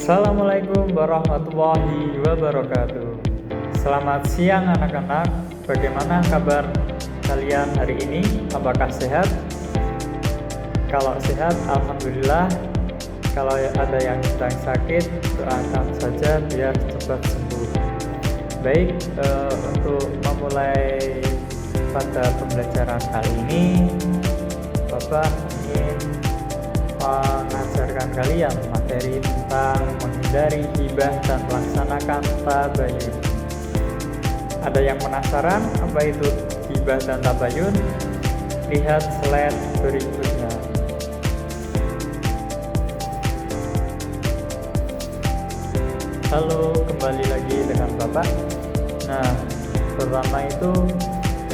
Assalamualaikum warahmatullahi wabarakatuh. Selamat siang anak-anak. Bagaimana kabar kalian hari ini? Apakah sehat? Kalau sehat, alhamdulillah. Kalau ada yang sedang sakit, doakan saja biar cepat sembuh. Baik, untuk memulai pada pembelajaran kali ini, Bapak ingin mengajarkan kalian materi tentang menghindari ghibah dan melaksanakan tabayun. Ada yang penasaran apa itu ghibah dan tabayun? Lihat slide berikutnya. Halo, kembali lagi dengan Bapak. Nah, pertama itu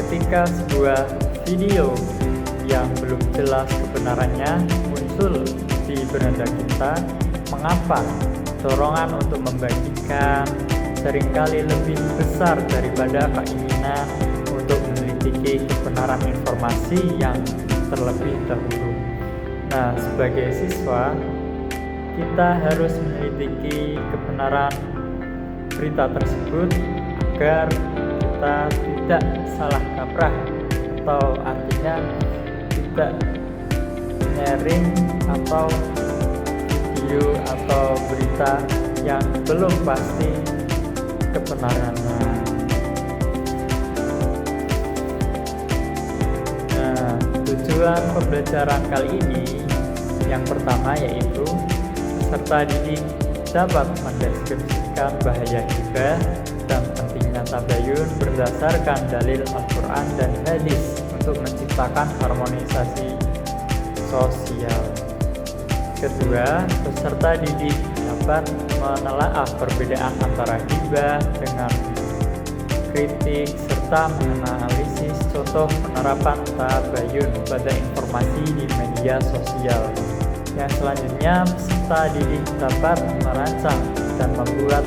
ketika sebuah video yang belum jelas kebenarannya muncul di beranda kita, mengapa dorongan untuk membagikan seringkali lebih besar daripada keinginan untuk meneliti kebenaran informasi yang terlebih dahulu. Nah, sebagai siswa, kita harus meneliti kebenaran berita tersebut agar kita tidak salah kaprah, atau artinya tidak sharing atau video atau berita yang belum pasti kebenarannya. Nah, tujuan pembelajaran kali ini yang pertama yaitu peserta didik dapat mendeskripsikan bahaya ghibah dan pentingnya tabayun berdasarkan dalil Al-Quran dan hadis untuk menciptakan harmonisasi sosial. Kedua, peserta didik dapat menelaah perbedaan antara ghibah dengan kritik serta menganalisis contoh penerapan tabayun pada informasi di media sosial. Yang selanjutnya, peserta didik dapat merancang dan membuat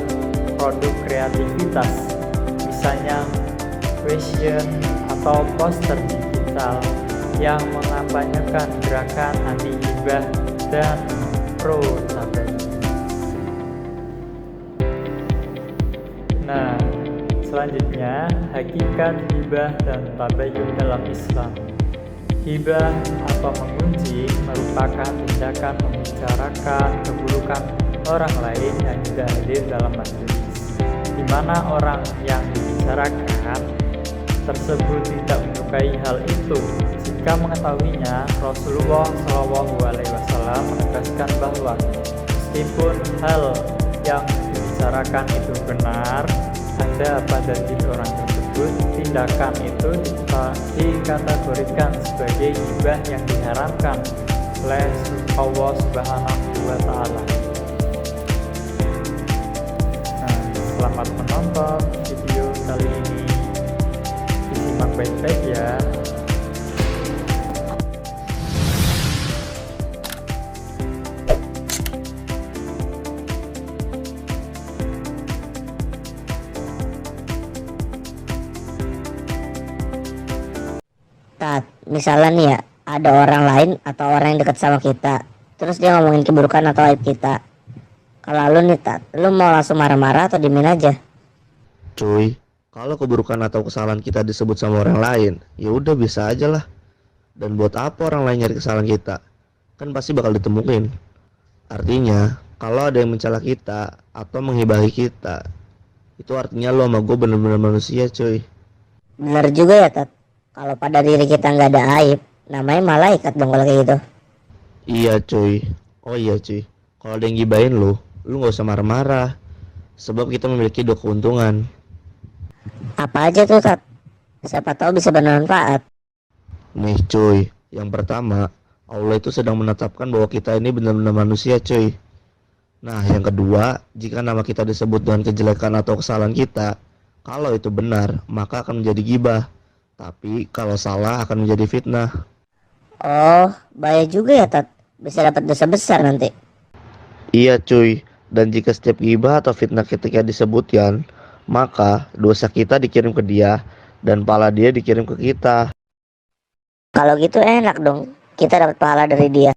produk kreativitas, misalnya fashion atau poster digital yang mengampanyekan gerakan anti ghibah dan pro tabayun. Nah, selanjutnya hakikat ghibah dan tabayun dalam Islam. Ghibah atau menggunjing merupakan tindakan membicarakan keburukan orang lain yang tidak hadir dalam majelis, di mana orang yang dibicarakan tersebut tidak menyukai hal itu. Jika mengetahuinya, Rasulullah SAW menegaskan bahwa meskipun hal yang dibicarakan itu benar ada pada diri orang tersebut, tindakan itu dikategorikan sebagai ghibah yang diharamkan oleh Allah Subhanahu wa Ta'ala. Nah, selamat menonton video kali ini. Disimak baik-baik ya. Misalnya nih ya, ada orang lain atau orang yang dekat sama kita, terus dia ngomongin keburukan atau aib kita. Kalau lu nih Tat, lu mau langsung marah-marah atau diemin aja? Cuy, kalau keburukan atau kesalahan kita disebut sama orang lain, ya udah bisa aja lah. Dan buat apa orang lain nyari kesalahan kita? Kan pasti bakal ditemuin. Artinya, kalau ada yang mencela kita atau menghibahi kita, itu artinya lo sama gue bener-bener manusia cuy. Bener juga ya Tat. Kalau pada diri kita nggak ada aib, namanya malaikat dong kalau kayak gitu. Iya cuy. Oh iya cuy, kalau ada yang gibahin lu gak usah marah-marah. Sebab kita memiliki dua keuntungan. Apa aja tuh Tat? Siapa tahu bisa bermanfaat. Nih cuy, yang pertama, Allah itu sedang menetapkan bahwa kita ini benar-benar manusia cuy. Nah, yang kedua, jika nama kita disebut dengan kejelekan atau kesalahan kita, kalau itu benar, maka akan menjadi ghibah. Tapi kalau salah akan menjadi fitnah. Oh, bahaya juga ya Tat. Bisa dapat dosa besar nanti. Iya cuy, dan jika setiap ghibah atau fitnah ketika disebutkan, maka dosa kita dikirim ke dia dan pahala dia dikirim ke kita. Kalau gitu enak dong, kita dapat pahala dari dia.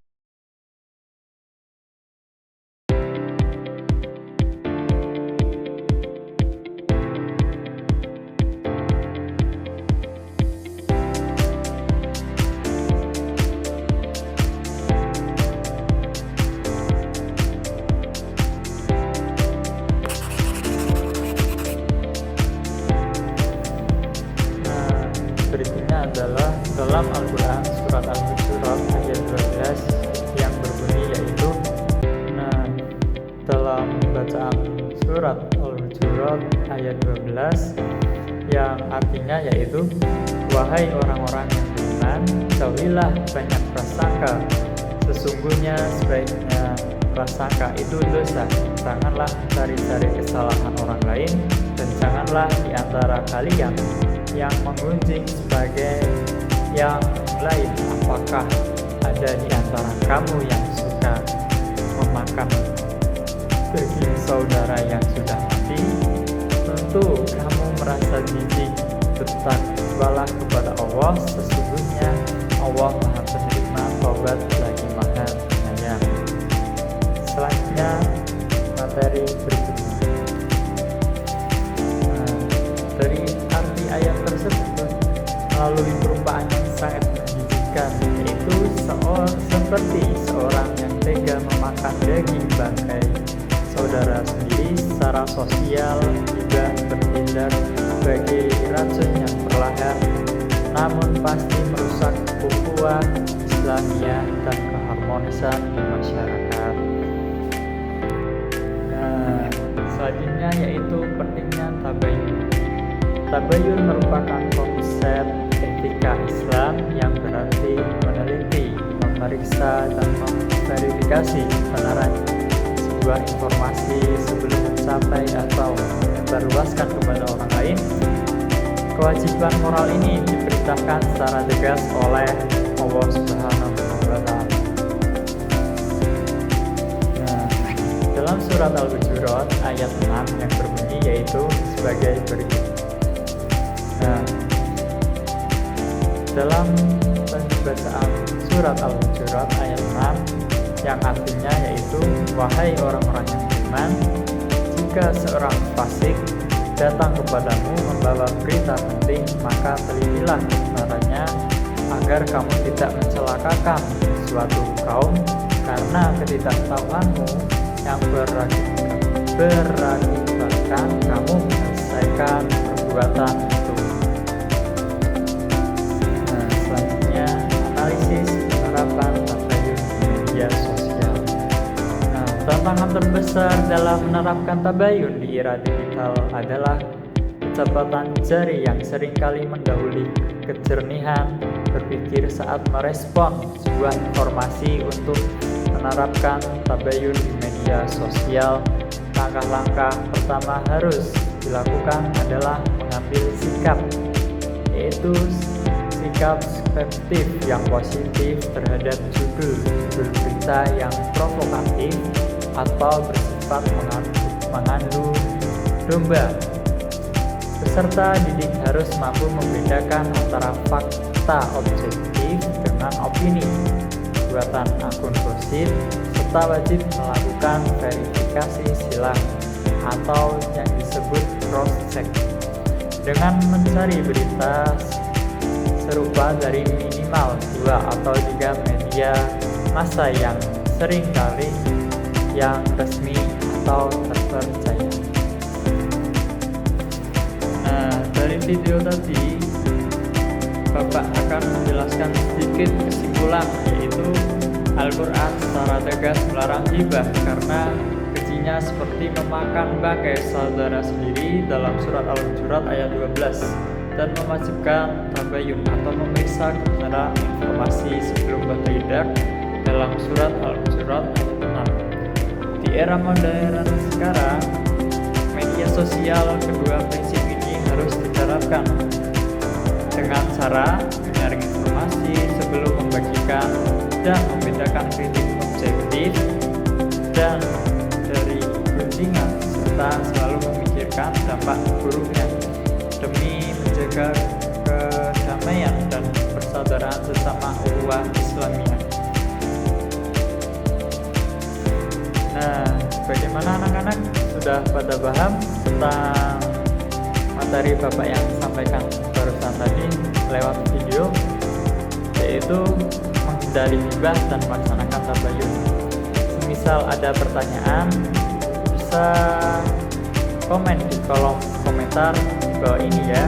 dalam Al-Quran surat Al-Hujurat ayat 12 yang berbunyi yaitu, nah, dalam bacaan surat Al-Hujurat ayat 12 yang artinya yaitu, wahai orang-orang yang beriman, jauhilah banyak prasangka, sesungguhnya sebaiknya prasangka itu dosa. Janganlah cari-cari kesalahan orang lain, dan janganlah di antara kalian yang menggunjing sebagai yang lain. Apakah ada di antara kamu yang suka memakan daging saudara yang sudah mati? Tentu kamu merasa jijik. Bertakwalah kepada Allah, sesungguhnya Allah Maha Penerima Taubat lagi Maha Penyayang. Selanjutnya materi berikutnya. Dari arti ayat tersebut melalui perumpamaan yang sangat menjijikkan, yaitu seperti seorang yang tega memakan daging bangkai saudara sendiri secara sosial, juga bertindak sebagai racun yang perlahan namun pasti merusak ukhuwah Islamiyah dan keharmonisan di masyarakat. Selanjutnya yaitu pentingnya tabayun. Tabayun merupakan konsep etika Islam yang berarti meneliti, memeriksa, dan memverifikasi kebenaran sebuah informasi sebelum mencapai atau menyebarluaskan kepada orang lain. Kewajiban moral ini diperintahkan secara tegas oleh Allah Subhanahu wa Ta'ala. Dalam surat Al-Hujurat ayat 6 yang berbunyi yaitu sebagai berikut. Dalam bacaan surat Al-Hujurat ayat 6 yang artinya yaitu, wahai orang-orang yang beriman, jika seorang fasik datang kepadamu membawa berita penting, maka telitilah kebenarannya agar kamu tidak mencelakakan suatu kaum karena ketidaktahuanmu yang berakibatkan kamu menyelesaikan perbuatan itu. Selanjutnya analisis penerapan tabayun di media sosial. Tantangan terbesar dalam menerapkan tabayun di era digital adalah kecepatan jari yang seringkali mendahului kejernihan berpikir saat merespon sebuah informasi. Untuk menerapkan tabayun di media sosial, langkah-langkah pertama harus dilakukan adalah mengambil sikap, yaitu sikap skeptis yang positif terhadap judul berita yang provokatif atau bersifat mengandung domba. Peserta didik harus mampu membedakan antara fakta objektif dengan opini buatan akun gosip, serta wajib melakukan verifikasi silang atau yang disebut cross check dengan mencari berita serupa dari minimal 2 atau 3 media massa yang seringkali yang resmi atau terpercaya. Dari video tadi Bapak akan menjelaskan sedikit kesimpulan, yaitu Al-Quran secara tegas melarang ghibah karena kejinya seperti memakan bangkai saudara sendiri dalam surat Al-Hujurat ayat 12, dan mewajibkan tabayun atau memeriksa kebenaran informasi sebelum bertindak dalam surat Al-Hujurat ayat 6. Di era modern sekarang, media sosial, kedua prinsip ini harus diterapkan dengan cara menyaring informasi sebelum membagikan dan membedakan kritik objektif dan dari gunjingan, serta selalu memikirkan dampak buruknya demi menjaga kedamaian dan persaudaraan sesama ukhuwah Islamiyah. Bagaimana anak-anak? Sudah pada paham tentang materi Bapak yang sampaikan barusan tadi lewat video, yaitu menghindari ghibah dan melaksanakan tabayun. Semisal ada pertanyaan, bisa komen di kolom komentar di bawah ini ya.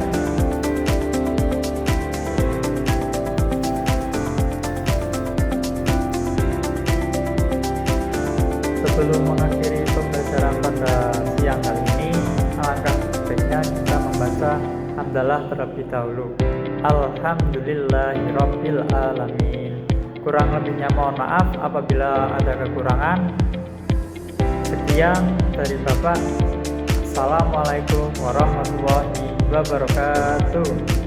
Sebelum mengakhiri pembelajaran pada siang kali ini, alangkah baiknya kita membaca hamdalah terlebih dahulu. Alhamdulillahirabbil alamin. Kurang lebihnya mohon maaf apabila ada kekurangan. Sekian dari Bapak. Assalamualaikum warahmatullahi wabarakatuh.